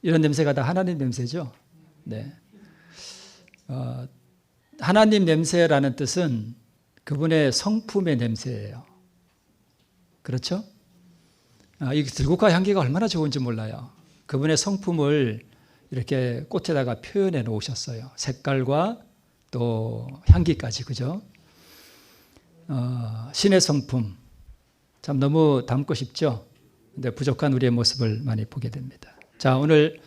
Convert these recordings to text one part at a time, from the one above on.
이런 냄새가 다 하나님 냄새죠. 네. 하나님 냄새라는 뜻은 그분의 성품의 냄새예요. 그렇죠? 이 들국화 향기가 얼마나 좋은지 몰라요. 그분의 성품을 이렇게 꽃에다가 표현해 놓으셨어요. 색깔과 또 향기까지, 그죠? 신의 성품. 참 너무 담고 싶죠? 근데 부족한 우리의 모습을 많이 보게 됩니다. 자, 오늘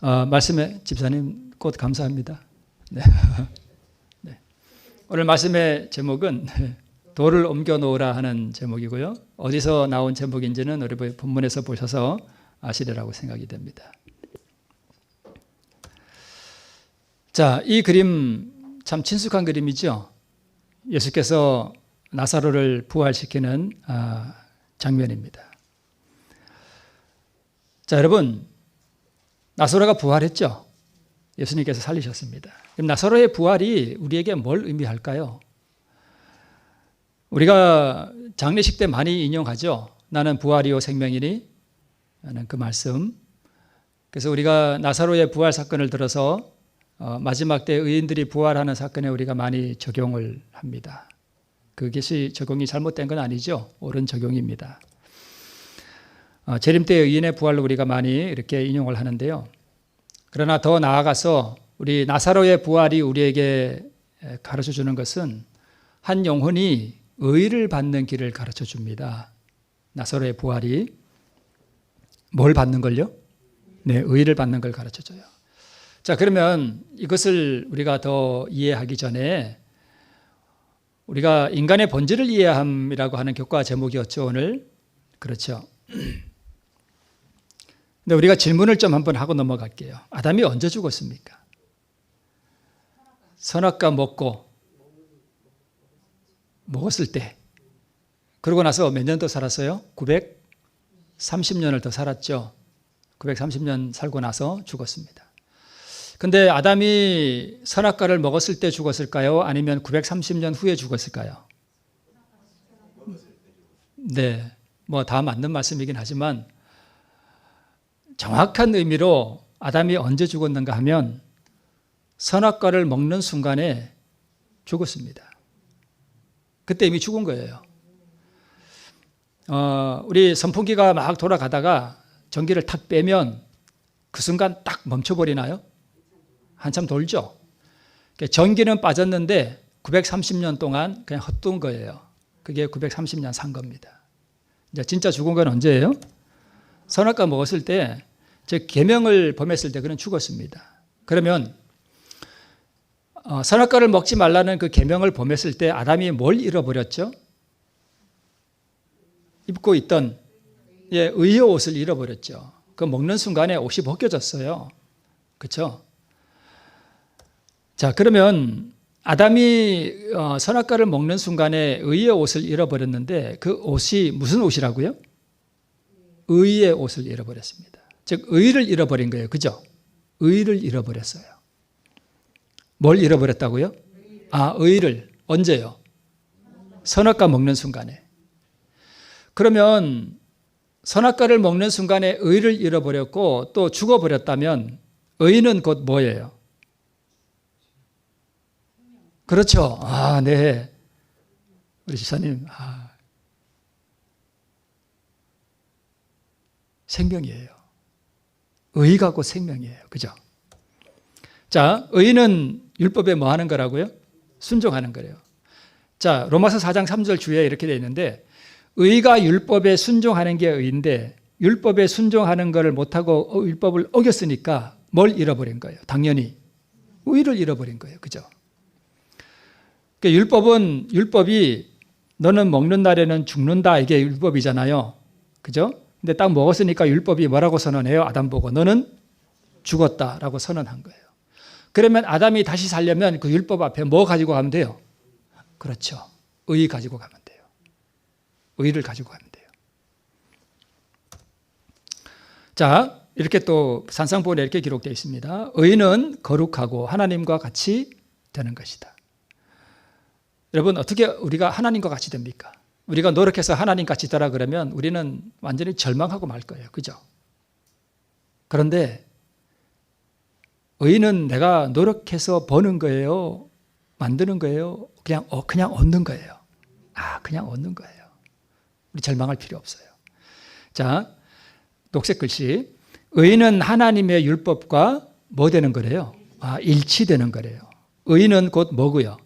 말씀에 집사님 꽃 감사합니다. 네. 네. 오늘 말씀의 제목은 돌을 옮겨 놓으라 하는 제목이고요. 어디서 나온 제목인지는 우리 본문에서 보셔서 아시리라고 생각이 됩니다. 자, 이 그림 참 친숙한 그림이죠. 예수께서 나사로를 부활시키는 장면입니다. 자, 여러분, 나사로가 부활했죠. 예수님께서 살리셨습니다. 그럼 나사로의 부활이 우리에게 뭘 의미할까요? 우리가 장례식 때 많이 인용하죠. 나는 부활이요 생명이니 하는 그 말씀. 그래서 우리가 나사로의 부활 사건을 들어서 마지막 때 의인들이 부활하는 사건에 우리가 많이 적용을 합니다. 그것이 적용이 잘못된 건 아니죠. 옳은 적용입니다. 재림 때 의인의 부활로 우리가 많이 이렇게 인용을 하는데요. 그러나 더 나아가서 우리 나사로의 부활이 우리에게 가르쳐 주는 것은 한 영혼이 의를 받는 길을 가르쳐 줍니다. 나사로의 부활이 뭘 받는 걸요? 네, 의를 받는 걸 가르쳐 줘요. 자, 그러면 이것을 우리가 더 이해하기 전에 우리가 인간의 본질을 이해함이라고 하는 교과 제목이었죠, 오늘. 그렇죠. 근데 우리가 질문을 좀 한번 하고 넘어갈게요. 아담이 언제 죽었습니까? 선악과 먹었을 때. 그러고 나서 몇 년 더 살았어요? 930년을 더 살았죠. 930년 살고 나서 죽었습니다. 근데 아담이 선악과를 먹었을 때 죽었을까요? 아니면 930년 후에 죽었을까요? 네, 뭐 다 맞는 말씀이긴 하지만 정확한 의미로 아담이 언제 죽었는가 하면 선악과를 먹는 순간에 죽었습니다. 그때 이미 죽은 거예요. 우리 선풍기가 막 돌아가다가 전기를 탁 빼면 그 순간 딱 멈춰버리나요? 한참 돌죠. 전기는 빠졌는데 930년 동안 그냥 헛돈 거예요. 그게 930년 산 겁니다. 이제 진짜 죽은 건 언제예요? 선악과 먹었을 때, 즉 계명을 범했을 때 그는 죽었습니다. 그러면 선악과를 먹지 말라는 그 계명을 범했을 때 아담이 뭘 잃어버렸죠? 입고 있던 의의 옷을 잃어버렸죠. 그 먹는 순간에 옷이 벗겨졌어요. 그렇죠? 자, 그러면 아담이 선악과를 먹는 순간에 의의 옷을 잃어버렸는데 그 옷이 무슨 옷이라고요? 의의 옷을 잃어버렸습니다. 즉 의를 잃어버린 거예요. 그죠? 의를 잃어버렸어요. 뭘 잃어버렸다고요? 의를. 언제요? 선악과 먹는 순간에. 그러면 선악과를 먹는 순간에 의를 잃어버렸고 또 죽어버렸다면 의는 곧 뭐예요? 그렇죠. 네. 우리 집사님, 생명이에요. 의가 곧 생명이에요. 그죠? 자, 의는 율법에 뭐 하는 거라고요? 순종하는 거래요. 자, 로마서 4장 3절 주에 이렇게 되어 있는데 의가 율법에 순종하는 게 의인데 율법에 순종하는 것을 못하고 율법을 어겼으니까 뭘 잃어버린 거예요? 당연히 의를 잃어버린 거예요. 그죠? 그러니까 율법이 너는 먹는 날에는 죽는다 이게 율법이잖아요. 그죠? 근데 딱 먹었으니까 율법이 뭐라고 선언해요? 아담 보고 너는 죽었다라고 선언한 거예요. 그러면 아담이 다시 살려면 그 율법 앞에 뭐 가지고 가면 돼요? 그렇죠. 의 가지고 가면 돼요. 의를 가지고 가면 돼요. 자, 이렇게 또 산상보훈에 이렇게 기록되어 있습니다. 의는 거룩하고 하나님과 같이 되는 것이다. 여러분, 어떻게 우리가 하나님과 같이 됩니까? 우리가 노력해서 하나님 같이 되라 그러면 우리는 완전히 절망하고 말 거예요. 그죠? 그런데 의는 내가 노력해서 버는 거예요? 만드는 거예요? 그냥 얻는 거예요. 그냥 얻는 거예요. 우리 절망할 필요 없어요. 자, 녹색 글씨. 의는 하나님의 율법과 뭐 되는 거래요? 일치되는 거래요. 의는 곧 뭐고요?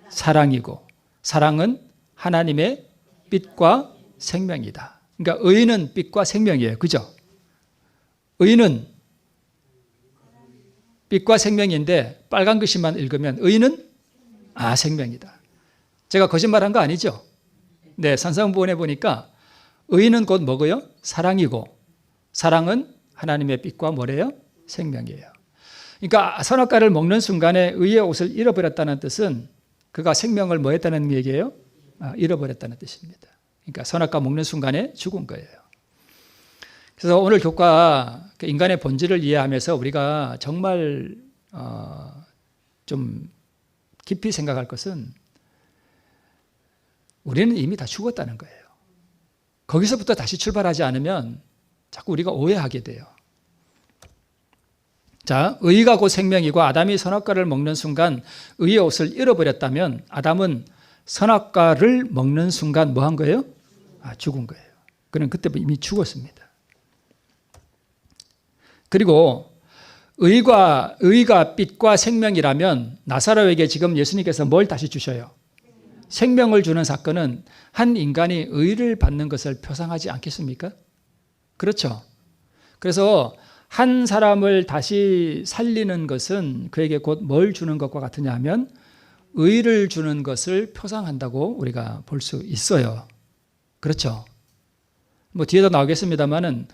사랑이고, 사랑은 하나님의 빛과 생명이다. 그러니까 의는 빛과 생명이에요. 그죠? 의는 빛과 생명인데 빨간 글씨만 읽으면 의는 생명이다. 제가 거짓말한 거 아니죠? 네, 산상부원에 보니까 의는 곧 뭐고요? 사랑이고, 사랑은 하나님의 빛과 뭐래요? 생명이에요. 그러니까 선악과를 먹는 순간에 의의 옷을 잃어버렸다는 뜻은 그가 생명을 뭐 했다는 얘기예요? 잃어버렸다는 뜻입니다. 그러니까 선악과 먹는 순간에 죽은 거예요. 그래서 오늘 교과 인간의 본질을 이해하면서 우리가 정말 좀 깊이 생각할 것은 우리는 이미 다 죽었다는 거예요. 거기서부터 다시 출발하지 않으면 자꾸 우리가 오해하게 돼요. 자, 의가 곧 생명이고 아담이 선악과를 먹는 순간 의의 옷을 잃어버렸다면 아담은 선악과를 먹는 순간 뭐 한 거예요? 죽은 거예요. 그는 그때 이미 죽었습니다. 그리고 의가 빛과 생명이라면 나사로에게 지금 예수님께서 뭘 다시 주셔요? 생명을 주는 사건은 한 인간이 의를 받는 것을 표상하지 않겠습니까? 그렇죠. 그래서 한 사람을 다시 살리는 것은 그에게 곧 뭘 주는 것과 같으냐 하면 의를 주는 것을 표상한다고 우리가 볼 수 있어요. 그렇죠. 뭐 뒤에도 나오겠습니다만은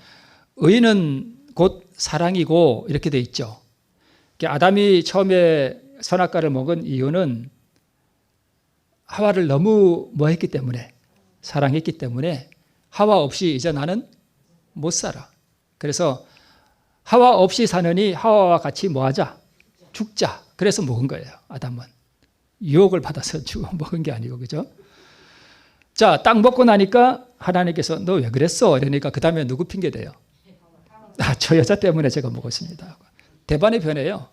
의는 곧 사랑이고 이렇게 돼 있죠. 아담이 처음에 선악과를 먹은 이유는 하와를 너무 뭐 했기 때문에, 사랑했기 때문에 하와 없이 이제 나는 못 살아. 그래서 하와 없이 사느니 하와와 같이 뭐 하자? 죽자. 그래서 먹은 거예요. 아담은. 유혹을 받아서 먹은 게 아니고, 그죠? 자, 딱 먹고 나니까 하나님께서 너 왜 그랬어? 이러니까 그 다음에 누구 핑계대요? 저 여자 때문에 제가 먹었습니다. 대반의 변해요.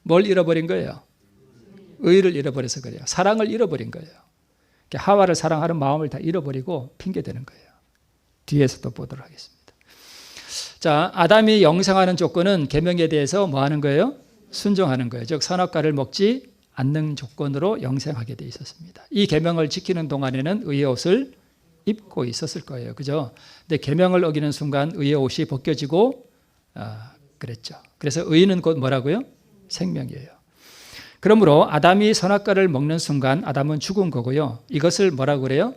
뭘 잃어버린 거예요? 의를 잃어버려서 그래요. 사랑을 잃어버린 거예요. 하와를 사랑하는 마음을 다 잃어버리고 핑계대는 거예요. 뒤에서 또 보도록 하겠습니다. 자, 아담이 영생하는 조건은 계명에 대해서 뭐 하는 거예요? 순종하는 거예요. 즉 선악과를 먹지 않는 조건으로 영생하게 돼 있었습니다. 이 계명을 지키는 동안에는 의의 옷을 입고 있었을 거예요. 그죠? 근데 계명을 어기는 순간 의의 옷이 벗겨지고 그랬죠. 그래서 의는 곧 뭐라고요? 생명이에요. 그러므로 아담이 선악과를 먹는 순간 아담은 죽은 거고요. 이것을 뭐라고 그래요?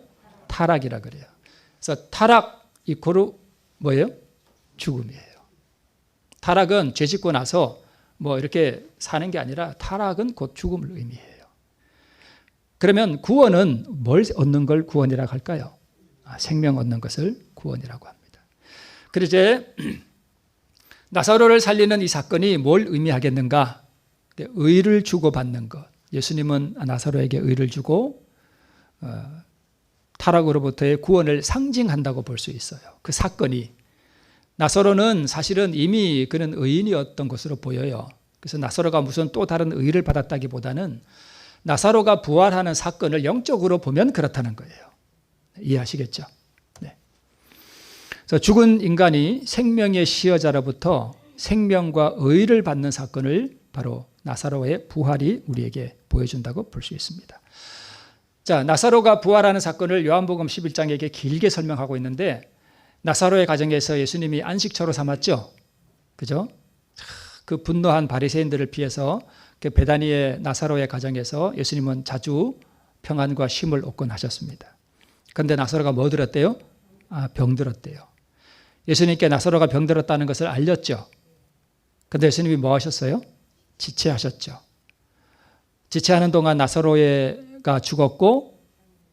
타락이라 그래요. 그래서 타락 이코르 뭐예요? 죽음이에요. 타락은 죄 짓고 나서 뭐 이렇게 사는 게 아니라 타락은 곧 죽음을 의미해요. 그러면 구원은 뭘 얻는 걸 구원이라고 할까요? 생명 얻는 것을 구원이라고 합니다. 그리고 이제 나사로를 살리는 이 사건이 뭘 의미하겠는가? 의를 주고받는 것. 예수님은 나사로에게 의를 주고 타락으로부터의 구원을 상징한다고 볼 수 있어요. 그 사건이. 나사로는 사실은 이미 그는 의인이었던 것으로 보여요. 그래서 나사로가 무슨 또 다른 의를 받았다기보다는 나사로가 부활하는 사건을 영적으로 보면 그렇다는 거예요. 이해하시겠죠? 네. 그래서 죽은 인간이 생명의 시여자로부터 생명과 의를 받는 사건을 바로 나사로의 부활이 우리에게 보여준다고 볼 수 있습니다. 자, 나사로가 부활하는 사건을 요한복음 11장에게 길게 설명하고 있는데 나사로의 가정에서 예수님이 안식처로 삼았죠. 그죠? 그 분노한 바리새인들을 피해서 그 베다니의 나사로의 가정에서 예수님은 자주 평안과 쉼을 얻곤 하셨습니다. 그런데 나사로가 뭐 들었대요? 병들었대요. 예수님께 나사로가 병들었다는 것을 알렸죠. 그런데 예수님이 뭐 하셨어요? 지체하셨죠. 지체하는 동안 나사로가 죽었고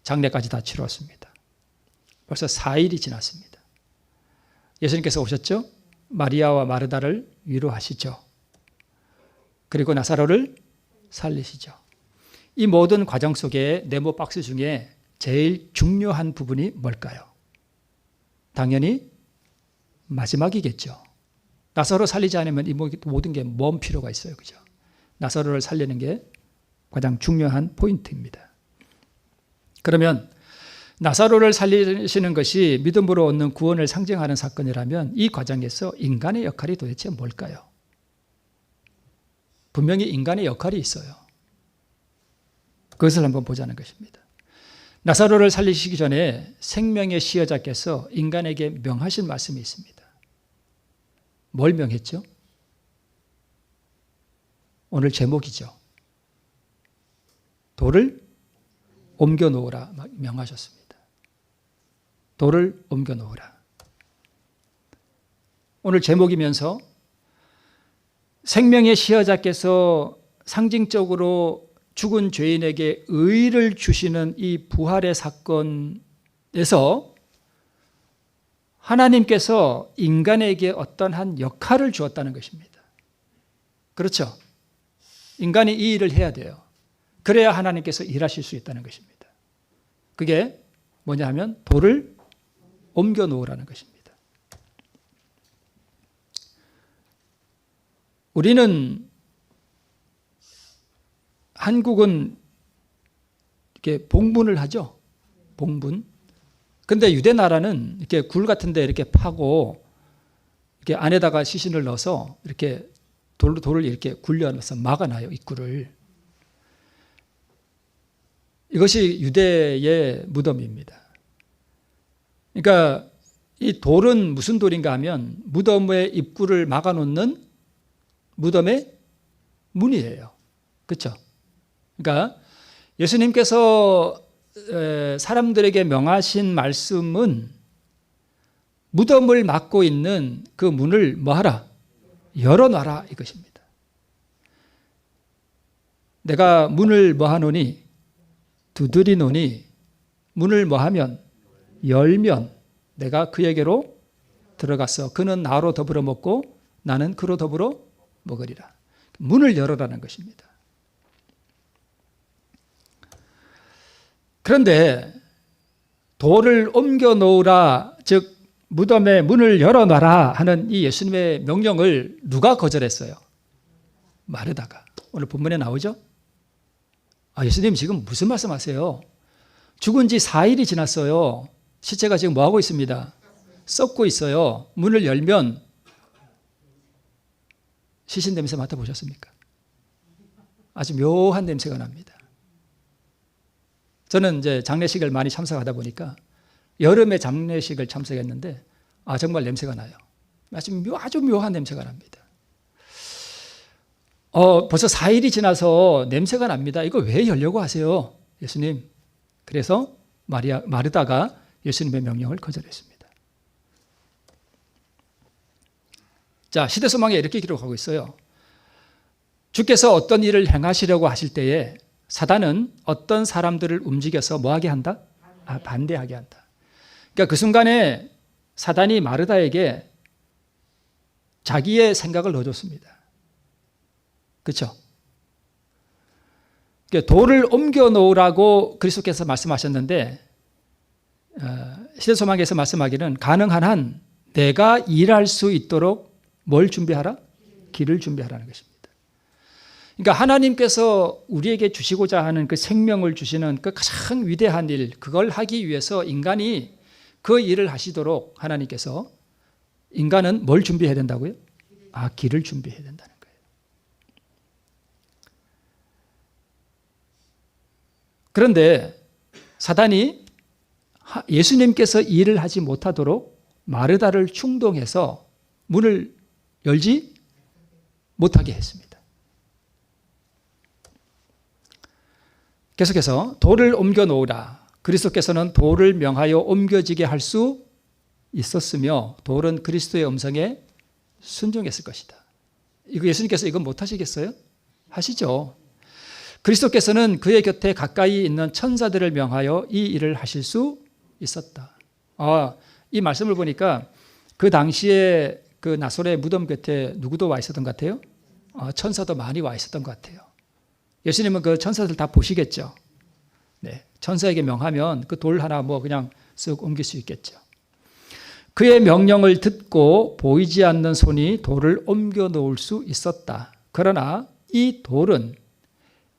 장례까지 다 치루었습니다. 벌써 4일이 지났습니다. 예수님께서 오셨죠? 마리아와 마르다를 위로하시죠. 그리고 나사로를 살리시죠. 이 모든 과정 속에 네모 박스 중에 제일 중요한 부분이 뭘까요? 당연히 마지막이겠죠. 나사로 살리지 않으면 이 모든 게 뭔 필요가 있어요. 그죠? 나사로를 살리는 게 가장 중요한 포인트입니다. 그러면 나사로를 살리시는 것이 믿음으로 얻는 구원을 상징하는 사건이라면 이 과정에서 인간의 역할이 도대체 뭘까요? 분명히 인간의 역할이 있어요. 그것을 한번 보자는 것입니다. 나사로를 살리시기 전에 생명의 시여자께서 인간에게 명하신 말씀이 있습니다. 뭘 명했죠? 오늘 제목이죠. 돌을 옮겨 놓으라 명하셨습니다. 돌을 옮겨 놓으라. 오늘 제목이면서 생명의 시여자께서 상징적으로 죽은 죄인에게 의를 주시는 이 부활의 사건에서 하나님께서 인간에게 어떤 한 역할을 주었다는 것입니다. 그렇죠? 인간이 이 일을 해야 돼요. 그래야 하나님께서 일하실 수 있다는 것입니다. 그게 뭐냐 하면 돌을 옮겨 놓으라는 것입니다. 우리는 한국은 이렇게 봉분을 하죠. 봉분. 근데 유대 나라는 이렇게 굴 같은 데 이렇게 파고 이렇게 안에다가 시신을 넣어서 이렇게 돌을 이렇게 굴려놔서 막아놔요. 입구를. 이것이 유대의 무덤입니다. 그러니까 이 돌은 무슨 돌인가 하면 무덤의 입구를 막아놓는 무덤의 문이에요. 그렇죠? 그러니까 예수님께서 사람들에게 명하신 말씀은 무덤을 막고 있는 그 문을 뭐하라? 열어놔라 이것입니다. 내가 문을 뭐하노니? 두드리노니 문을 뭐하면? 열면 내가 그에게로 들어가서 그는 나로 더불어 먹고 나는 그로 더불어 먹으리라. 문을 열어라는 것입니다. 그런데 돌을 옮겨 놓으라, 즉 무덤의 문을 열어놔라 하는 이 예수님의 명령을 누가 거절했어요? 마르다가. 오늘 본문에 나오죠? 예수님 지금 무슨 말씀하세요? 죽은 지 4일이 지났어요. 시체가 지금 뭐하고 있습니다? 썩고 있어요. 문을 열면 시신 냄새 맡아보셨습니까? 아주 묘한 냄새가 납니다. 저는 이제 장례식을 많이 참석하다 보니까 여름에 장례식을 참석했는데 정말 냄새가 나요. 아주 묘한 냄새가 납니다. 벌써 4일이 지나서 냄새가 납니다. 이거 왜 열려고 하세요? 예수님. 그래서 마르다가 예수님의 명령을 거절했습니다. 자, 시대소망에 이렇게 기록하고 있어요. 주께서 어떤 일을 행하시려고 하실 때에 사단은 어떤 사람들을 움직여서 뭐하게 한다? 반대하게 한다. 그러니까 그 순간에 사단이 마르다에게 자기의 생각을 넣어줬습니다. 그렇죠? 그러니까 돌을 옮겨 놓으라고 그리스도께서 말씀하셨는데 시대소망에서 말씀하기는 가능한 한 내가 일할 수 있도록 뭘 준비하라? 길을 준비하라는 것입니다. 그러니까 하나님께서 우리에게 주시고자 하는 그 생명을 주시는 그 가장 위대한 일, 그걸 하기 위해서 인간이 그 일을 하시도록 하나님께서 인간은 뭘 준비해야 된다고요? 길을 준비해야 된다는 거예요. 그런데 사단이 예수님께서 일을 하지 못하도록 마르다를 충동해서 문을 열지 못하게 했습니다. 계속해서 돌을 옮겨 놓으라. 그리스도께서는 돌을 명하여 옮겨지게 할 수 있었으며 돌은 그리스도의 음성에 순종했을 것이다. 이거 예수님께서 이건 못 하시겠어요? 하시죠. 그리스도께서는 그의 곁에 가까이 있는 천사들을 명하여 이 일을 하실 수 있었다. 이 말씀을 보니까 그 당시에 그 나사로의 무덤 곁에 누구도 와 있었던 것 같아요? 천사도 많이 와 있었던 것 같아요. 예수님은 그 천사들 다 보시겠죠. 네, 천사에게 명하면 그 돌 하나 그냥 쓱 옮길 수 있겠죠. 그의 명령을 듣고 보이지 않는 손이 돌을 옮겨 놓을 수 있었다. 그러나 이 돌은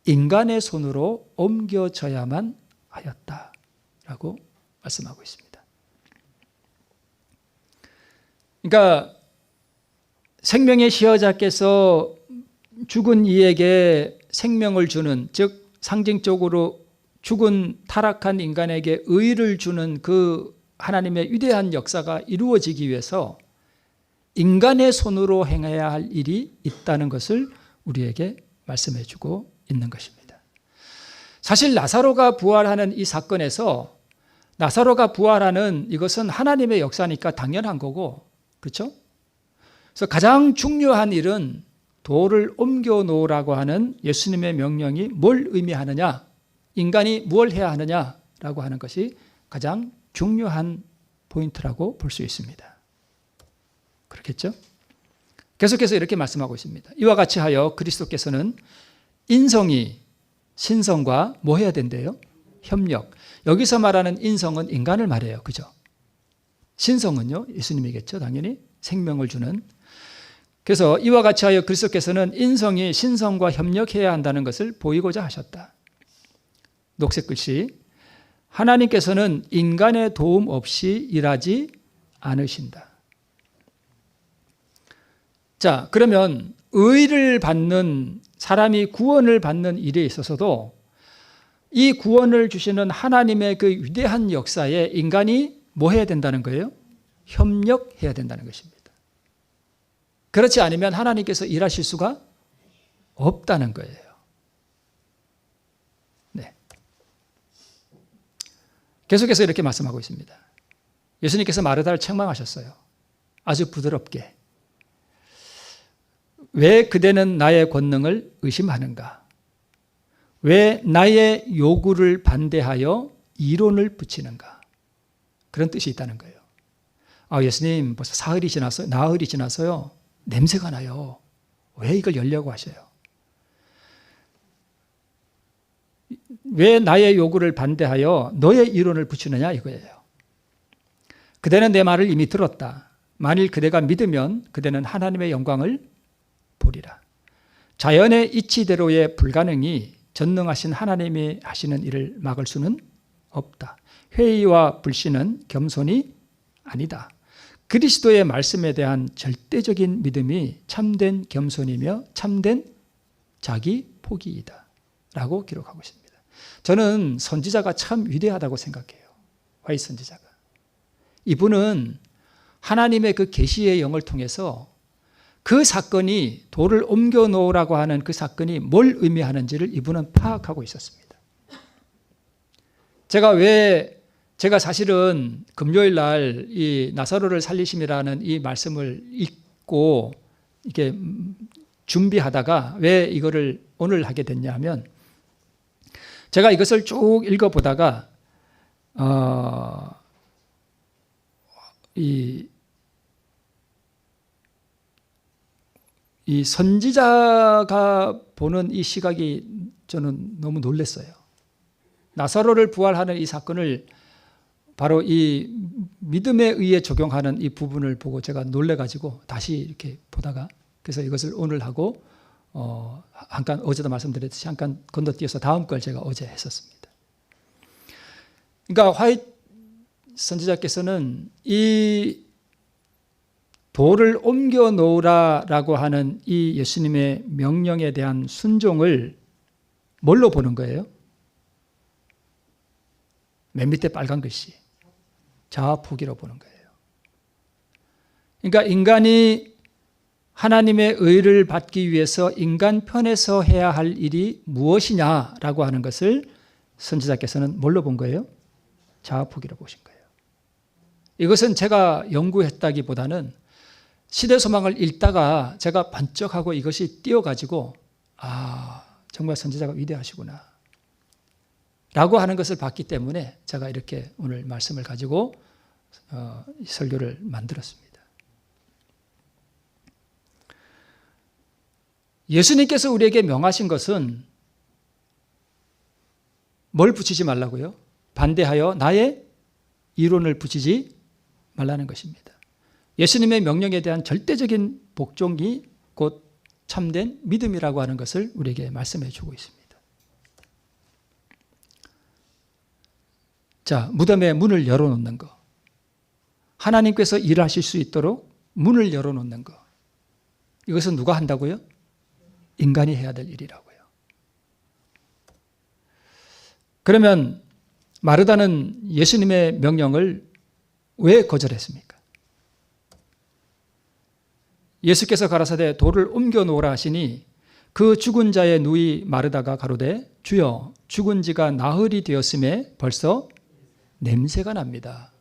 인간의 손으로 옮겨져야만 하였다. 라고 말씀하고 있습니다. 그러니까 생명의 시여자께서 죽은 이에게 생명을 주는, 즉 상징적으로 죽은 타락한 인간에게 의를 주는 그 하나님의 위대한 역사가 이루어지기 위해서 인간의 손으로 행해야 할 일이 있다는 것을 우리에게 말씀해 주고 있는 것입니다. 사실 나사로가 부활하는 이 사건에서 나사로가 부활하는 이것은 하나님의 역사니까 당연한 거고, 그렇죠? 그래서 가장 중요한 일은 돌을 옮겨 놓으라고 하는 예수님의 명령이 뭘 의미하느냐, 인간이 뭘 해야 하느냐라고 하는 것이 가장 중요한 포인트라고 볼 수 있습니다. 그렇겠죠? 계속해서 이렇게 말씀하고 있습니다. 이와 같이 하여 그리스도께서는 인성이 신성과 뭐 해야 된대요? 협력. 여기서 말하는 인성은 인간을 말해요. 그죠? 신성은요, 예수님이겠죠. 당연히 생명을 주는. 그래서 이와 같이 하여 그리스도께서는 인성이 신성과 협력해야 한다는 것을 보이고자 하셨다. 녹색 글씨, 하나님께서는 인간의 도움 없이 일하지 않으신다. 자, 그러면 의를 받는 사람이 구원을 받는 일에 있어서도 이 구원을 주시는 하나님의 그 위대한 역사에 인간이 뭐 해야 된다는 거예요? 협력해야 된다는 것입니다. 그렇지 않으면 하나님께서 일하실 수가 없다는 거예요. 네. 계속해서 이렇게 말씀하고 있습니다. 예수님께서 마르다를 책망하셨어요. 아주 부드럽게. 왜 그대는 나의 권능을 의심하는가? 왜 나의 요구를 반대하여 이론을 붙이는가? 그런 뜻이 있다는 거예요. 아, 예수님 벌써 사흘이 지났어요. 나흘이 지나서요. 냄새가 나요. 왜 이걸 열려고 하셔요? 왜 나의 요구를 반대하여 너의 이론을 붙이느냐 이거예요. 그대는 내 말을 이미 들었다. 만일 그대가 믿으면 그대는 하나님의 영광을 보리라. 자연의 이치대로의 불가능이 전능하신 하나님이 하시는 일을 막을 수는 없다. 회의와 불신은 겸손이 아니다. 그리스도의 말씀에 대한 절대적인 믿음이 참된 겸손이며 참된 자기 포기이다. 라고 기록하고 있습니다. 저는 선지자가 참 위대하다고 생각해요. 화이트 선지자가. 이분은 하나님의 그 계시의 영을 통해서 그 사건이 돌을 옮겨 놓으라고 하는 그 사건이 뭘 의미하는지를 이분은 파악하고 있었습니다. 제가 사실은 금요일 날 이 나사로를 살리심이라는 이 말씀을 읽고 이렇게 준비하다가 왜 이거를 오늘 하게 됐냐 하면 제가 이것을 쭉 읽어보다가 이 선지자가 보는 이 시각이 저는 너무 놀랐어요. 나사로를 부활하는 이 사건을 바로 이 믿음에 의해 적용하는 이 부분을 보고 제가 놀래가지고 다시 이렇게 보다가 그래서 이것을 오늘 하고 잠깐 어제도 말씀드렸듯이 잠깐 건너뛰어서 다음 걸 제가 어제 했었습니다. 그러니까 화이트 선지자께서는 이 돌을 옮겨 놓으라라고 하는 이 예수님의 명령에 대한 순종을 뭘로 보는 거예요? 맨 밑에 빨간 글씨. 자아포기로 보는 거예요. 그러니까 인간이 하나님의 의를 받기 위해서 인간 편에서 해야 할 일이 무엇이냐라고 하는 것을 선지자께서는 뭘로 본 거예요? 자아포기로 보신 거예요. 이것은 제가 연구했다기보다는 시대소망을 읽다가 제가 번쩍하고 이것이 띄어가지고 정말 선지자가 위대하시구나 라고 하는 것을 봤기 때문에 제가 이렇게 오늘 말씀을 가지고 설교를 만들었습니다. 예수님께서 우리에게 명하신 것은 뭘 붙이지 말라고요? 반대하여 나의 이론을 붙이지 말라는 것입니다. 예수님의 명령에 대한 절대적인 복종이 곧 참된 믿음이라고 하는 것을 우리에게 말씀해 주고 있습니다. 자, 무덤의 문을 열어놓는 것. 하나님께서 일하실 수 있도록 문을 열어놓는 것. 이것은 누가 한다고요? 인간이 해야 될 일이라고요. 그러면 마르다는 예수님의 명령을 왜 거절했습니까? 예수께서 가라사대 돌을 옮겨 놓으라 하시니 그 죽은 자의 누이 마르다가 가로되 주여 죽은 지가 나흘이 되었음에 벌써 냄새가 납니다.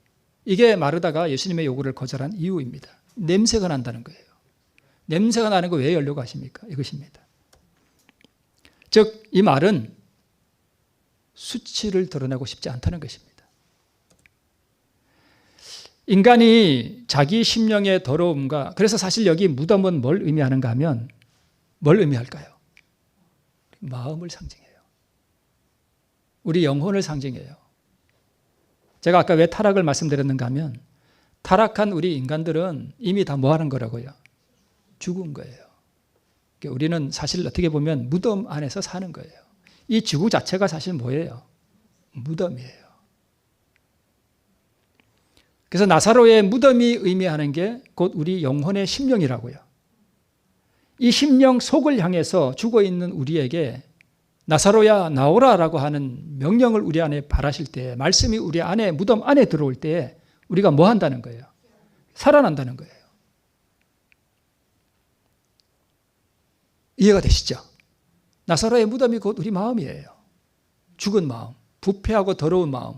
이게 마르다가 예수님의 요구를 거절한 이유입니다. 냄새가 난다는 거예요. 냄새가 나는 거 왜 열려고 하십니까? 이것입니다. 즉 이 말은 수치를 드러내고 싶지 않다는 것입니다. 인간이 자기 심령의 더러움과, 그래서 사실 여기 무덤은 뭘 의미하는가 하면 뭘 의미할까요? 마음을 상징해요. 우리 영혼을 상징해요. 제가 아까 왜 타락을 말씀드렸는가 하면 타락한 우리 인간들은 이미 다 뭐 하는 거라고요? 죽은 거예요. 우리는 사실 어떻게 보면 무덤 안에서 사는 거예요. 이 지구 자체가 사실 뭐예요? 무덤이에요. 그래서 나사로의 무덤이 의미하는 게 곧 우리 영혼의 심령이라고요. 이 심령 속을 향해서 죽어있는 우리에게 나사로야 나오라라고 하는 명령을 우리 안에 바라실 때, 말씀이 우리 안에 무덤 안에 들어올 때 우리가 뭐 한다는 거예요? 살아난다는 거예요. 이해가 되시죠? 나사로의 무덤이 곧 우리 마음이에요. 죽은 마음, 부패하고 더러운 마음.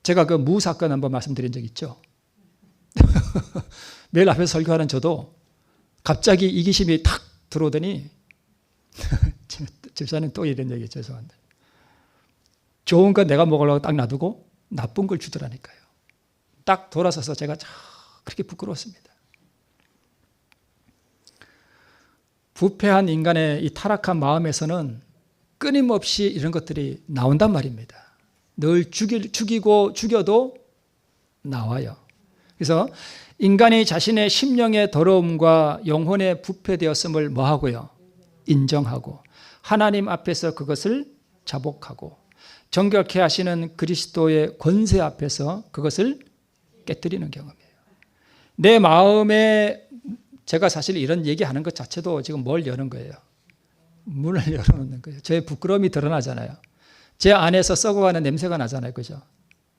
제가 그 무 사건 한번 말씀드린 적 있죠. 매일 앞에서 설교하는 저도 갑자기 이기심이 탁 들어오더니 집사님 또 이런 얘기 죄송한데 좋은 거 내가 먹으려고 딱 놔두고 나쁜 걸 주더라니까요. 딱 돌아서서 제가 그렇게 부끄러웠습니다. 부패한 인간의 이 타락한 마음에서는 끊임없이 이런 것들이 나온단 말입니다. 늘 죽이고 죽여도 나와요. 그래서 인간이 자신의 심령의 더러움과 영혼의 부패되었음을 뭐 하고요? 인정하고 하나님 앞에서 그것을 자복하고 정결케 하시는 그리스도의 권세 앞에서 그것을 깨뜨리는 경험이에요. 내 마음에 제가 사실 이런 얘기하는 것 자체도 지금 뭘 여는 거예요? 문을 열어놓는 거예요. 저의 부끄러움이 드러나잖아요. 제 안에서 썩어가는 냄새가 나잖아요. 그죠?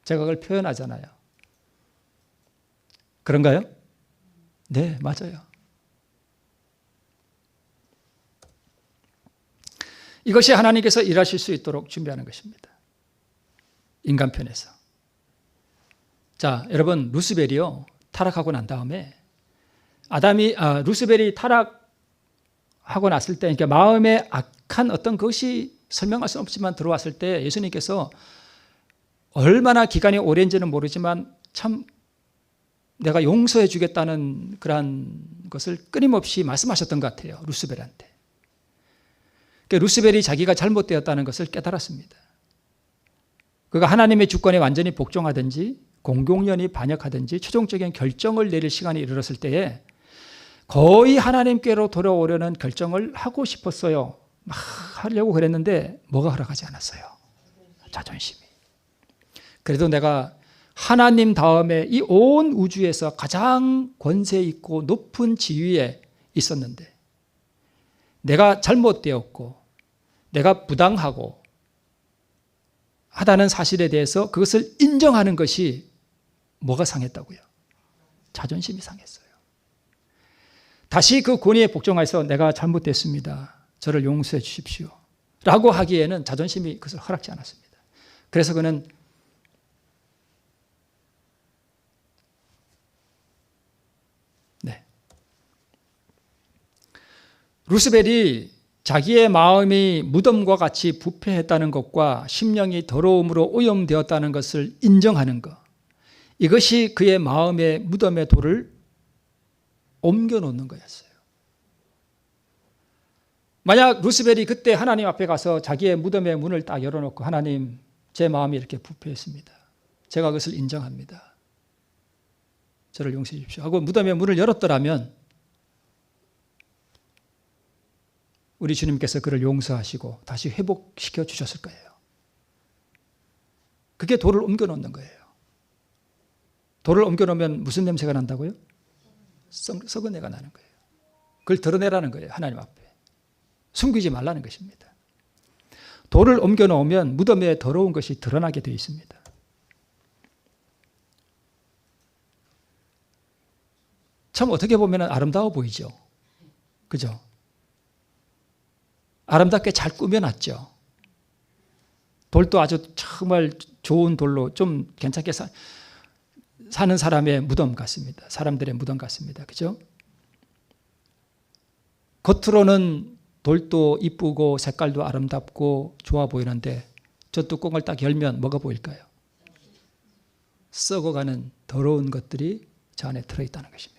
제가 그걸 표현하잖아요. 그런가요? 네, 맞아요. 이것이 하나님께서 일하실 수 있도록 준비하는 것입니다. 인간 편에서. 자, 여러분, 루스벨이요. 타락하고 난 다음에 루스벨이 타락하고 났을 때, 그러니까 마음에 악한 어떤 것이 설명할 수 없지만 들어왔을 때 예수님께서 얼마나 기간이 오랜지는 모르지만 참 내가 용서해 주겠다는 그런 것을 끊임없이 말씀하셨던 것 같아요. 루스벨한테. 그러니까 루스벨이 자기가 잘못되었다는 것을 깨달았습니다. 그가 하나님의 주권에 완전히 복종하든지 공공연히 반역하든지 최종적인 결정을 내릴 시간이 이르렀을 때에 거의 하나님께로 돌아오려는 결정을 하고 싶었어요. 막 하려고 그랬는데 뭐가 허락하지 않았어요? 자존심이. 그래도 내가 하나님 다음에 이 온 우주에서 가장 권세 있고 높은 지위에 있었는데 내가 잘못되었고 내가 부당하고 하다는 사실에 대해서 그것을 인정하는 것이 뭐가 상했다고요? 자존심이 상했어요. 다시 그 권위에 복종해서 내가 잘못됐습니다. 저를 용서해 주십시오. 라고 하기에는 자존심이 그것을 허락지 않았습니다. 그래서 그는 루스벨이 자기의 마음이 무덤과 같이 부패했다는 것과 심령이 더러움으로 오염되었다는 것을 인정하는 것, 이것이 그의 마음의 무덤의 돌을 옮겨놓는 거였어요. 만약 루스벨이 그때 하나님 앞에 가서 자기의 무덤의 문을 딱 열어놓고 하나님, 제 마음이 이렇게 부패했습니다. 제가 그것을 인정합니다. 저를 용서해 주십시오 하고 무덤의 문을 열었더라면 우리 주님께서 그를 용서하시고 다시 회복시켜 주셨을 거예요. 그게 돌을 옮겨 놓는 거예요. 돌을 옮겨 놓으면 무슨 냄새가 난다고요? 썩은 내가 나는 거예요. 그걸 드러내라는 거예요. 하나님 앞에. 숨기지 말라는 것입니다. 돌을 옮겨 놓으면 무덤에 더러운 것이 드러나게 되어 있습니다. 참 어떻게 보면 아름다워 보이죠. 그죠? 아름답게 잘 꾸며놨죠. 돌도 아주 정말 좋은 돌로 좀 괜찮게 사는 사람의 무덤 같습니다. 사람들의 무덤 같습니다. 그죠? 겉으로는 돌도 이쁘고 색깔도 아름답고 좋아 보이는데 저 뚜껑을 딱 열면 뭐가 보일까요? 썩어가는 더러운 것들이 저 안에 들어있다는 것입니다.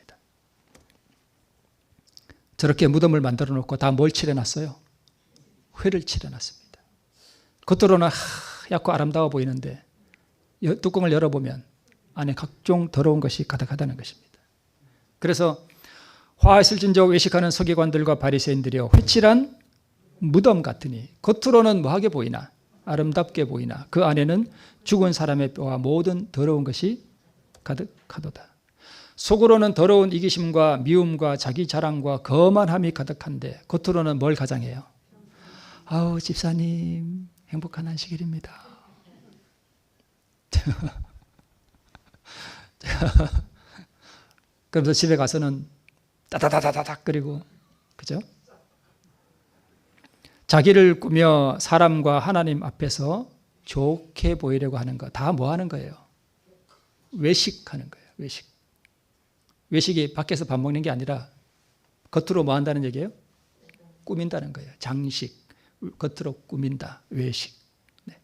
저렇게 무덤을 만들어 놓고 다 뭘 칠해놨어요? 회를 칠해놨습니다. 겉으로는 하얗고 아름다워 보이는데 뚜껑을 열어보면 안에 각종 더러운 것이 가득하다는 것입니다. 그래서 화 있을진저 외식하는 서기관들과 바리새인들이여 회칠한 무덤 같으니 겉으로는 뭐하게 보이나 아름답게 보이나 그 안에는 죽은 사람의 뼈와 모든 더러운 것이 가득하도다. 속으로는 더러운 이기심과 미움과 자기 자랑과 거만함이 가득한데 겉으로는 뭘 가장해요? 아우 집사님 행복한 안식일입니다. 그러면서 집에 가서는 따다다다닥 끓이고, 그죠? 자기를 꾸며 사람과 하나님 앞에서 좋게 보이려고 하는 거 다 뭐 하는 거예요? 외식하는 거예요. 외식. 외식이 밖에서 밥 먹는 게 아니라 겉으로 뭐 한다는 얘기예요? 꾸민다는 거예요. 장식, 겉으로 꾸민다, 외식. 네.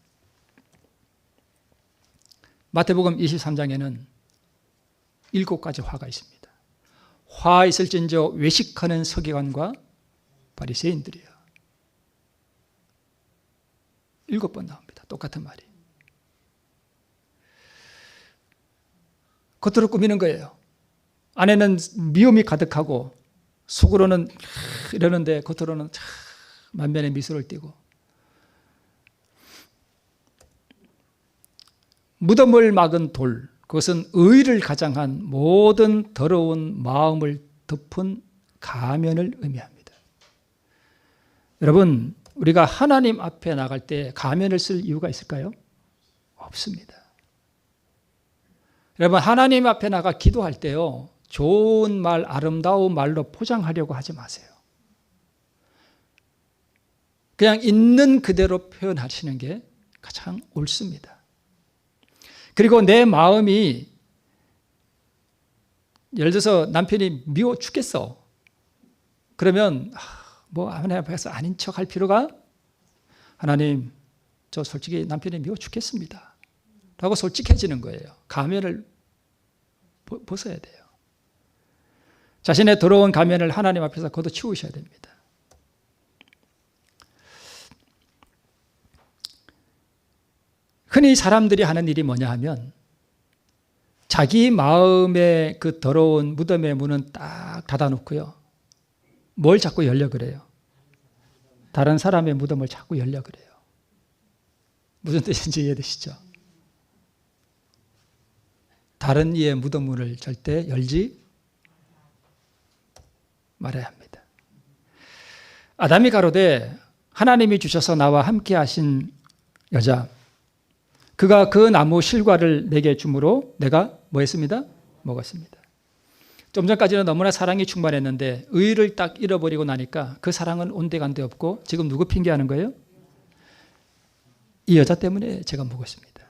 마태복음 23장에는 7가지 화가 있습니다. 화 있을진저 외식하는 서기관과 바리새인들이요. 7번 나옵니다. 똑같은 말이. 겉으로 꾸미는 거예요. 안에는 미움이 가득하고 속으로는 이러는데 겉으로는 만면에 미소를 띠고 무덤을 막은 돌, 그것은 의를 가장한 모든 더러운 마음을 덮은 가면을 의미합니다. 여러분, 우리가 하나님 앞에 나갈 때 가면을 쓸 이유가 있을까요? 없습니다. 여러분, 하나님 앞에 나가 기도할 때요, 좋은 말, 아름다운 말로 포장하려고 하지 마세요. 그냥 있는 그대로 표현하시는 게 가장 옳습니다. 그리고 내 마음이 예를 들어서 남편이 미워 죽겠어. 그러면 뭐 하나님 앞에서 아닌 척 할 필요가, 하나님 저 솔직히 남편이 미워 죽겠습니다 라고 솔직해지는 거예요. 가면을 벗어야 돼요. 자신의 더러운 가면을 하나님 앞에서 걷어치우셔야 됩니다. 흔히 사람들이 하는 일이 뭐냐 하면 자기 마음의 그 더러운 무덤의 문은 딱 닫아놓고요. 뭘 자꾸 열려 그래요? 다른 사람의 무덤을 자꾸 열려 그래요. 무슨 뜻인지 이해되시죠? 다른 이의 무덤 문을 절대 열지 말아야 합니다. 아담이 가로되 하나님이 주셔서 나와 함께 하신 여자, 그가 그 나무 실과를 내게 주므로 내가 뭐 했습니다? 먹었습니다. 좀 전까지는 너무나 사랑이 충만했는데 의를 딱 잃어버리고 나니까 그 사랑은 온데간데 없고 지금 누구 핑계하는 거예요? 이 여자 때문에 제가 먹었습니다.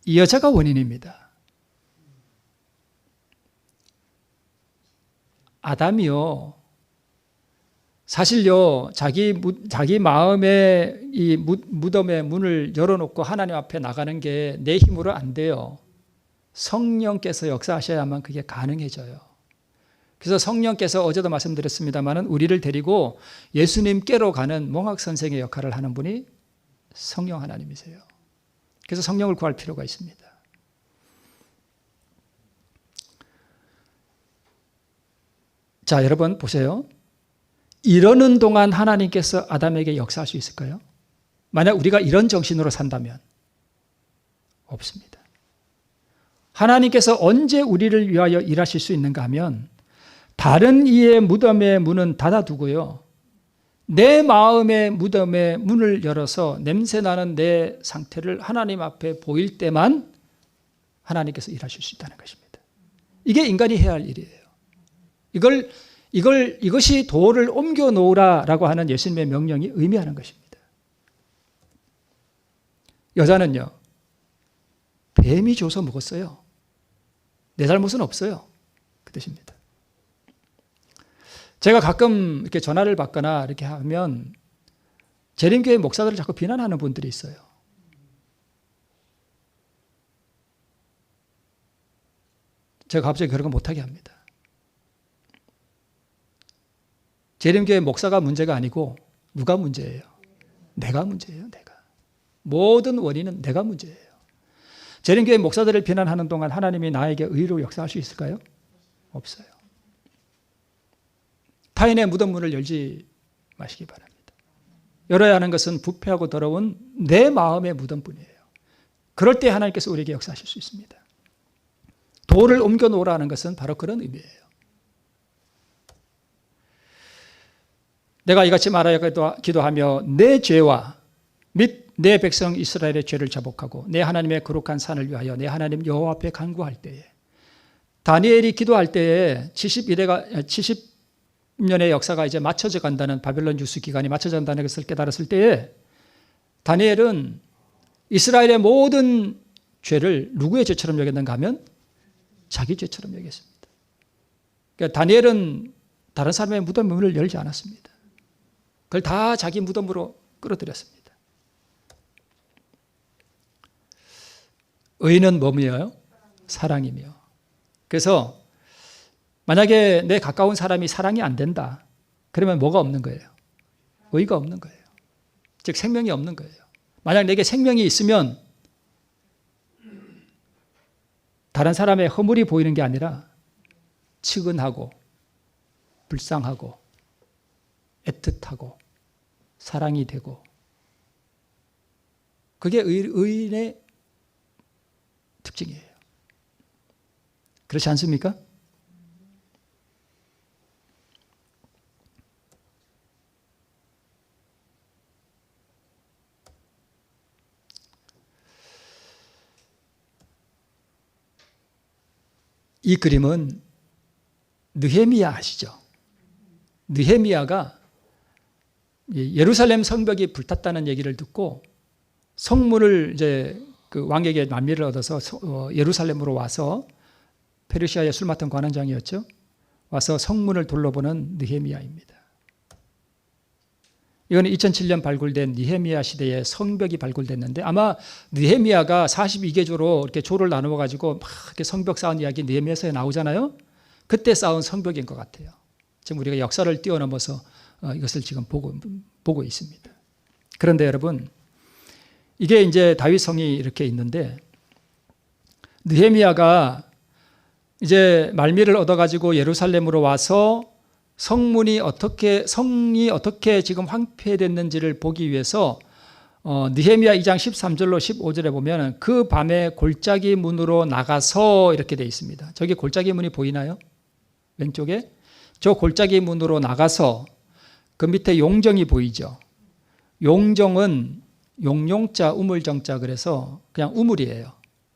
이 여자가 원인입니다. 아담이요, 사실요, 자기 마음의 이 무덤의 문을 열어놓고 하나님 앞에 나가는 게 내 힘으로 안 돼요. 성령께서 역사하셔야만 그게 가능해져요. 그래서 성령께서 어제도 말씀드렸습니다만 우리를 데리고 예수님께로 가는 몽학 선생의 역할을 하는 분이 성령 하나님이세요. 그래서 성령을 구할 필요가 있습니다. 자, 여러분 보세요. 이러는 동안 하나님께서 아담에게 역사할 수 있을까요? 만약 우리가 이런 정신으로 산다면 없습니다. 하나님께서 언제 우리를 위하여 일하실 수 있는가 하면 다른 이의 무덤의 문은 닫아두고요. 내 마음의 무덤의 문을 열어서 냄새나는 내 상태를 하나님 앞에 보일 때만 하나님께서 일하실 수 있다는 것입니다. 이게 인간이 해야 할 일이에요. 이것이 돌을 옮겨 놓으라라고 하는 예수님의 명령이 의미하는 것입니다. 여자는요, 뱀이 줘서 먹었어요. 내 잘못은 없어요. 그 뜻입니다. 제가 가끔 이렇게 전화를 받거나 이렇게 하면 재림교회 목사들을 자꾸 비난하는 분들이 있어요. 제가 갑자기 그런 거 못하게 합니다. 재림교회 목사가 문제가 아니고 누가 문제예요? 내가 문제예요. 내가. 모든 원인은 내가 문제예요. 재림교회 목사들을 비난하는 동안 하나님이 나에게 의로 역사할 수 있을까요? 없어요. 타인의 무덤 문을 열지 마시기 바랍니다. 열어야 하는 것은 부패하고 더러운 내 마음의 무덤뿐이에요. 그럴 때 하나님께서 우리에게 역사하실 수 있습니다. 돌을 옮겨 놓으라는 것은 바로 그런 의미예요. 내가 이같이 말하여 기도하며 내 죄와 및 내 백성 이스라엘의 죄를 자복하고 내 하나님의 거룩한 산을 위하여 내 하나님 여호와 앞에 간구할 때에, 다니엘이 기도할 때에 70년의 역사가 이제 맞춰져 간다는, 바벨론 유수 기간이 맞춰져 간다는 것을 깨달았을 때에 다니엘은 이스라엘의 모든 죄를 누구의 죄처럼 여겼는가 하면 자기 죄처럼 여겼습니다. 그러니까 다니엘은 다른 사람의 무덤 문을 열지 않았습니다. 그걸 다 자기 무덤으로 끌어들였습니다. 의는 뭐며? 사랑이며. 그래서 만약에 내 가까운 사람이 사랑이 안 된다, 그러면 뭐가 없는 거예요? 의가 없는 거예요. 즉 생명이 없는 거예요. 만약 내게 생명이 있으면 다른 사람의 허물이 보이는 게 아니라 측은하고 불쌍하고 애틋하고 사랑이 되고, 그게 의인의 특징이에요. 그렇지 않습니까? 이 그림은 느헤미야 아시죠? 느헤미야가 예루살렘 성벽이 불탔다는 얘기를 듣고 성문을 이제 그 왕에게 만미를 얻어서 예루살렘으로 와서, 페르시아의 술 맡은 관원장이었죠. 와서 성문을 둘러보는 느헤미야입니다. 이거는 2007년 발굴된 느헤미야 시대의 성벽이 발굴됐는데, 아마 느헤미야가 42개조로 이렇게 조를 나누어 가지고 막 이렇게 성벽 쌓은 이야기 느헤미야서에 나오잖아요. 그때 쌓은 성벽인 것 같아요. 지금 우리가 역사를 뛰어넘어서 이것을 지금 보고 있습니다. 그런데 여러분, 이게 이제 다윗성이 이렇게 있는데, 느헤미야가 이제 말미를 얻어가지고 예루살렘으로 와서 성이 어떻게 지금 황폐됐는지를 보기 위해서 느헤미야 2장 13절로 15절에 보면 그 밤에 골짜기 문으로 나가서 이렇게 되어 있습니다. 저기 골짜기 문이 보이나요? 왼쪽에? 저 골짜기 문으로 나가서 그 밑에 용정이 보이죠? 용정은 용용자 우물정자, 그래서 그냥 우물이에요.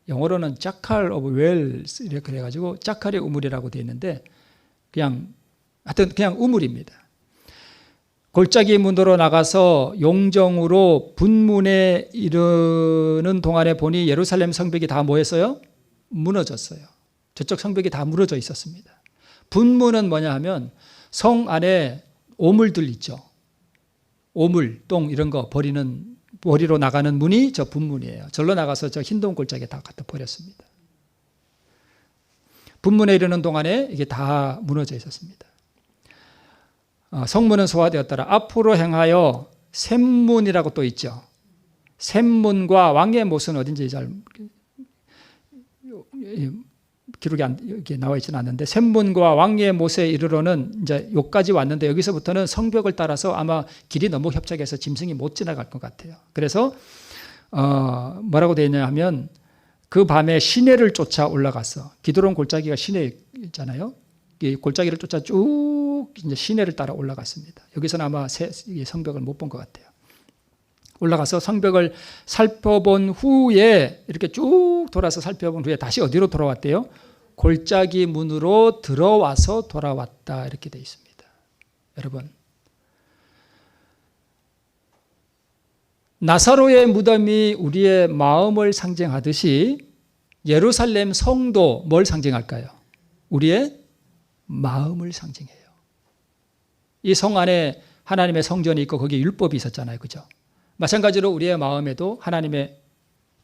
영어로는 자칼 오브 웰 이렇게 해가지고 자칼의 우물이라고 되어 있는데, 하여튼 그냥 우물입니다. 골짜기 문으로 나가서 용정으로 분문에 이르는 동안에 보니 예루살렘 성벽이 다 뭐 했어요? 무너졌어요. 저쪽 성벽이 다 무너져 있었습니다. 분문은 뭐냐 하면 성 안에 오물들 있죠. 오물, 똥 이런 거 버리러 나가는 문이 저 분문이에요. 절로 나가서 저 흰동 골짜기에 다 갖다 버렸습니다. 분문에 이르는 동안에 이게 다 무너져 있었습니다. 성문은 소화되었더라. 앞으로 행하여 샘문이라고 또 있죠. 샘문과 왕의 못은 어딘지 잘 기록이 이렇게 나와 있지는 않는데 샘문과 왕의 못에 이르러는 이제 여기까지 왔는데 여기서부터는 성벽을 따라서 아마 길이 너무 협착해서 짐승이 못 지나갈 것 같아요. 그래서 뭐라고 되어 있냐 하면 그 밤에 시내를 쫓아 올라갔어. 기드론 골짜기가 시내에 있잖아요. 이 골짜기를 쫓아 쭉 이제 시내를 따라 올라갔습니다. 여기서는 아마 성벽을 못 본 것 같아요. 올라가서 성벽을 살펴본 후에 이렇게 쭉 돌아서 살펴본 후에 다시 어디로 돌아왔대요? 골짜기 문으로 들어와서 돌아왔다 이렇게 되어 있습니다. 여러분, 나사로의 무덤이 우리의 마음을 상징하듯이 예루살렘 성도 뭘 상징할까요? 우리의 마음을 상징해요. 이 성 안에 하나님의 성전이 있고 거기에 율법이 있었잖아요. 그죠? 마찬가지로 우리의 마음에도 하나님의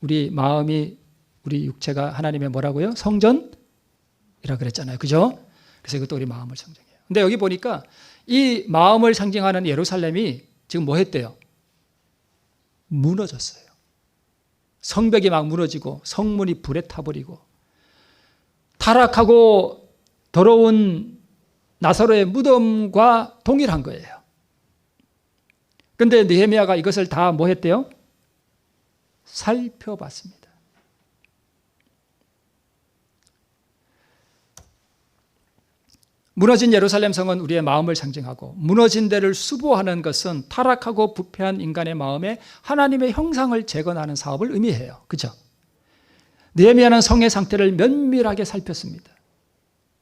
우리 마음이 우리 육체가 하나님의 뭐라고요? 성전이라 그랬잖아요. 그죠? 그래서 이것도 우리 마음을 상징해요. 근데 여기 보니까 이 마음을 상징하는 예루살렘이 지금 뭐 했대요? 무너졌어요. 성벽이 막 무너지고 성문이 불에 타버리고 타락하고 더러운 나사로의 무덤과 동일한 거예요. 그런데 느헤미야가 이것을 다 뭐 했대요? 살펴봤습니다. 무너진 예루살렘 성은 우리의 마음을 상징하고 무너진 데를 수보하는 것은 타락하고 부패한 인간의 마음에 하나님의 형상을 재건하는 사업을 의미해요. 그렇죠? 느헤미야는 성의 상태를 면밀하게 살폈습니다.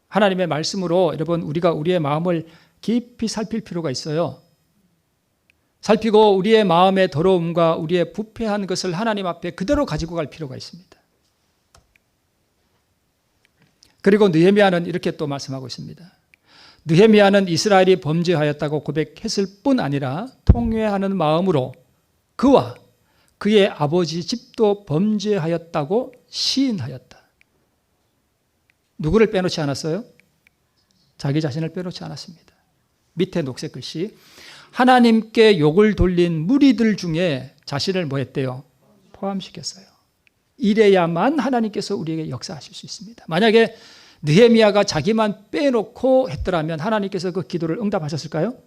하나님의 말씀으로 여러분 우리가 우리의 마음을 깊이 살필 필요가 있어요. 살피고 우리의 마음의 더러움과 우리의 부패한 것을 하나님 앞에 그대로 가지고 갈 필요가 있습니다. 그리고 느헤미야는 이렇게 또 말씀하고 있습니다. 느헤미야는 이스라엘이 범죄하였다고 고백했을 뿐 아니라 통회하는 마음으로 그와 그의 아버지 집도 범죄하였다고 시인하였다. 누구를 빼놓지 않았어요? 자기 자신을 빼놓지 않았습니다. 밑에 녹색 글씨, 하나님께 욕을 돌린 무리들 중에 자신을 뭐 했대요? 포함시켰어요. 이래야만 하나님께서 우리에게 역사하실 수 있습니다. 만약에 느헤미야가 자기만 빼놓고 했더라면 하나님께서 그 기도를 응답하셨을까요?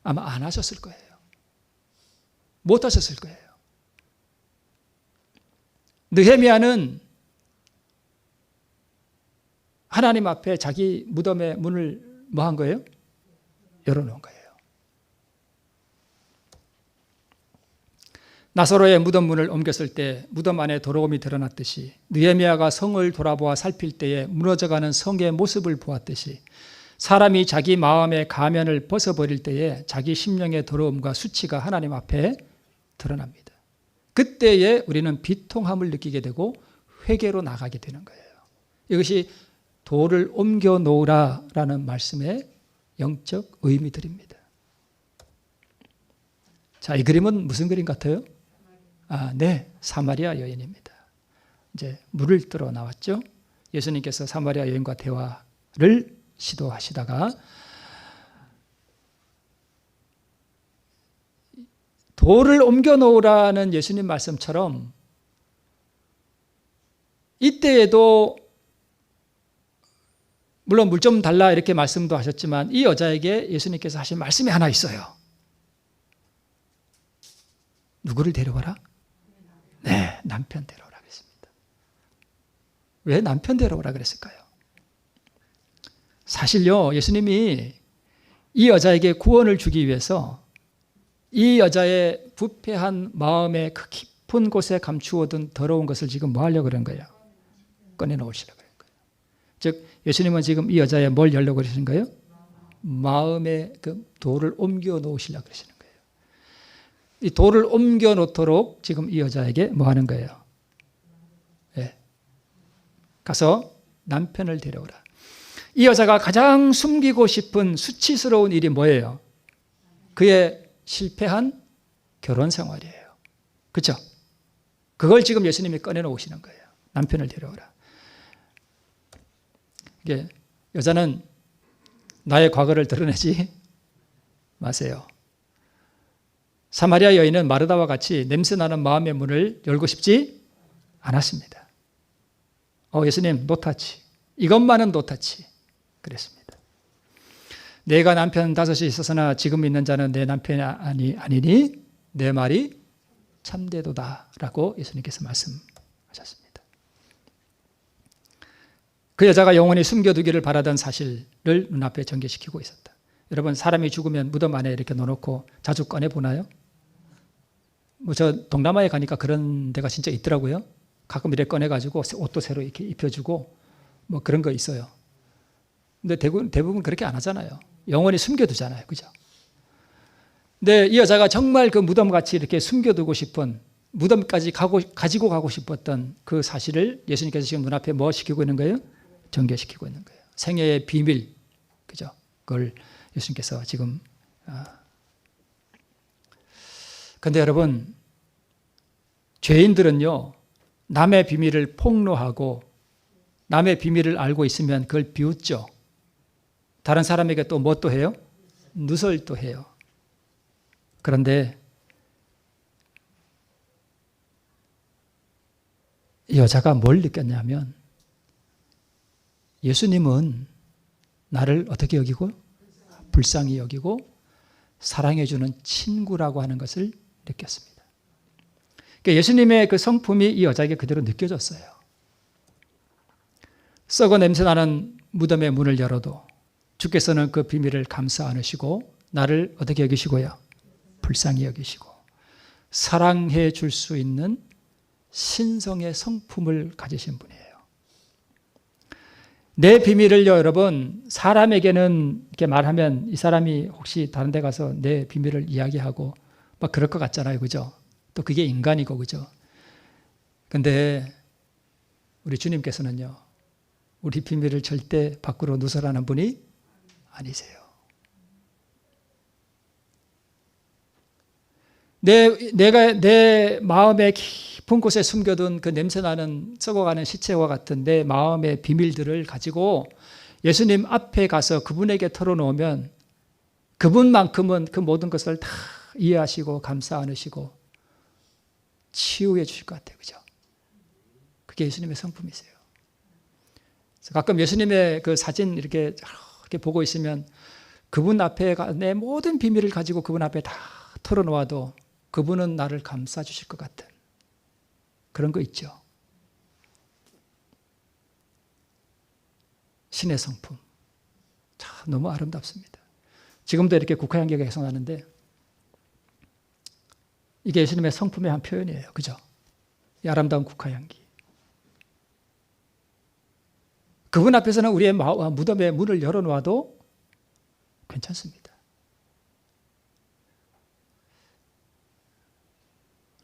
아마 안 하셨을 거예요. 못 하셨을 거예요. 느헤미야는 하나님 앞에 자기 무덤의 문을 뭐 한 거예요? 열어놓은 거예요. 나사로의 무덤 문을 옮겼을 때 무덤 안에 더러움이 드러났듯이 느헤미야가 성을 돌아보아 살필 때에 무너져가는 성의 모습을 보았듯이 사람이 자기 마음의 가면을 벗어버릴 때에 자기 심령의 더러움과 수치가 하나님 앞에 드러납니다. 그때에 우리는 비통함을 느끼게 되고 회개로 나가게 되는 거예요. 이것이 돌을 옮겨 놓으라라는 말씀의 영적 의미들입니다. 자, 이 그림은 무슨 그림 같아요? 네, 사마리아 여인입니다. 이제 물을 뜨러 나왔죠. 예수님께서 사마리아 여인과 대화를 시도하시다가 돌을 옮겨 놓으라는 예수님 말씀처럼 이때에도 물론 물 좀 달라 이렇게 말씀도 하셨지만 이 여자에게 예수님께서 하신 말씀이 하나 있어요. 누구를 데려와라? 네, 남편 데려오라 그랬습니다. 왜 남편 데려오라 그랬을까요? 사실요, 예수님이 이 여자에게 구원을 주기 위해서 이 여자의 부패한 마음의 그 깊은 곳에 감추어둔 더러운 것을 지금 뭐 하려고 그런 거예요? 꺼내놓으시려고 그런 거예요. 즉 예수님은 지금 이 여자의 뭘 열려고 그러시는 거예요? 마음의 그 돌을 옮겨 놓으시려고 그러시는 거예요. 이 돌을 옮겨 놓도록 지금 이 여자에게 뭐 하는 거예요? 네. 가서 남편을 데려오라. 이 여자가 가장 숨기고 싶은 수치스러운 일이 뭐예요? 그의 실패한 결혼 생활이에요. 그렇죠? 그걸 지금 예수님이 꺼내놓으시는 거예요. 남편을 데려오라. 이게 여자는 나의 과거를 드러내지 마세요. 사마리아 여인은 마르다와 같이 냄새나는 마음의 문을 열고 싶지 않았습니다. 예수님, 노타치. 이것만은 노타치. 그랬습니다. 내가 남편 5이 있어서나 지금 있는 자는 내 남편이 아니니 내 말이 참되도다 라고 예수님께서 말씀하셨습니다. 그 여자가 영원히 숨겨두기를 바라던 사실을 눈앞에 전개시키고 있었다. 여러분, 사람이 죽으면 무덤 안에 이렇게 넣어놓고 자주 꺼내보나요? 저 동남아에 가니까 그런 데가 진짜 있더라고요. 가끔 이렇게 꺼내가지고 옷도 새로 이렇게 입혀주고 뭐 그런 거 있어요. 근데 대부분 그렇게 안 하잖아요. 영원히 숨겨두잖아요. 그죠? 근데 이 여자가 정말 그 무덤같이 이렇게 숨겨두고 싶은, 무덤까지 가지고 가고 싶었던 그 사실을 예수님께서 지금 눈앞에 뭐 시키고 있는 거예요? 전개시키고 있는 거예요. 생애의 비밀. 그죠? 그걸 예수님께서 지금. 근데 여러분, 죄인들은요, 남의 비밀을 폭로하고 남의 비밀을 알고 있으면 그걸 비웃죠. 다른 사람에게 또 뭐 또 해요? 누설도 해요. 그런데 이 여자가 뭘 느꼈냐면 예수님은 나를 어떻게 여기고? 불쌍히 여기고 사랑해주는 친구라고 하는 것을 느꼈습니다. 그러니까 예수님의 그 성품이 이 여자에게 그대로 느껴졌어요. 썩어 냄새나는 무덤의 문을 열어도 주께서는 그 비밀을 감싸 안으시고 나를 어떻게 여기시고요? 불쌍히 여기시고 사랑해 줄 수 있는 신성의 성품을 가지신 분이에요. 내 비밀을요, 여러분, 사람에게는 이렇게 말하면 이 사람이 혹시 다른 데 가서 내 비밀을 이야기하고 막 그럴 것 같잖아요. 그죠? 또 그게 인간이고, 그죠? 근데 우리 주님께서는요, 우리 비밀을 절대 밖으로 누설하는 분이 아니세요. 내가 내 마음의 깊은 곳에 숨겨둔 그 냄새나는 썩어가는 시체와 같은 내 마음의 비밀들을 가지고 예수님 앞에 가서 그분에게 털어놓으면 그분만큼은 그 모든 것을 다 이해하시고 감싸 안으시고 치유해 주실 것 같아요. 그죠? 그게 예수님의 성품이세요. 가끔 예수님의 그 사진 이렇게 보고 있으면 그분 앞에 내 모든 비밀을 가지고 그분 앞에 다 털어놓아도 그분은 나를 감싸 주실 것 같은 그런 거 있죠. 신의 성품. 참 너무 아름답습니다. 지금도 이렇게 국화향기가 계속 나는데 이게 예수님의 성품의 한 표현이에요. 그죠? 이 아름다운 국화향기. 그분 앞에서는 우리의 무덤의 문을 열어놓아도 괜찮습니다.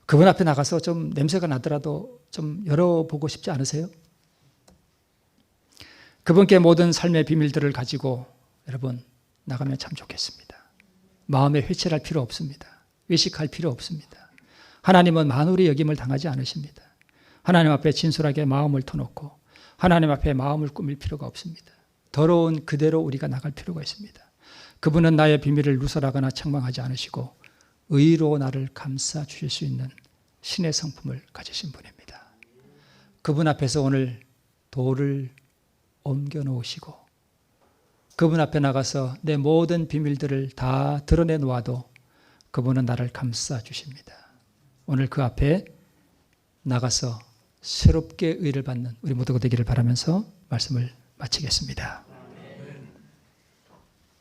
그분 앞에 나가서 좀 냄새가 나더라도 좀 열어보고 싶지 않으세요? 그분께 모든 삶의 비밀들을 가지고 여러분 나가면 참 좋겠습니다. 마음에 회칠할 필요 없습니다. 의식할 필요 없습니다. 하나님은 만홀히 여김을 당하지 않으십니다. 하나님 앞에 진솔하게 마음을 터놓고 하나님 앞에 마음을 꾸밀 필요가 없습니다. 더러운 그대로 우리가 나갈 필요가 있습니다. 그분은 나의 비밀을 누설하거나 책망하지 않으시고 의로 나를 감싸 주실 수 있는 신의 성품을 가지신 분입니다. 그분 앞에서 오늘 돌을 옮겨 놓으시고 그분 앞에 나가서 내 모든 비밀들을 다 드러내 놓아도 그분은 나를 감싸 주십니다. 오늘 그 앞에 나가서 새롭게 의를 받는 우리 모두가 되기를 바라면서 말씀을 마치겠습니다.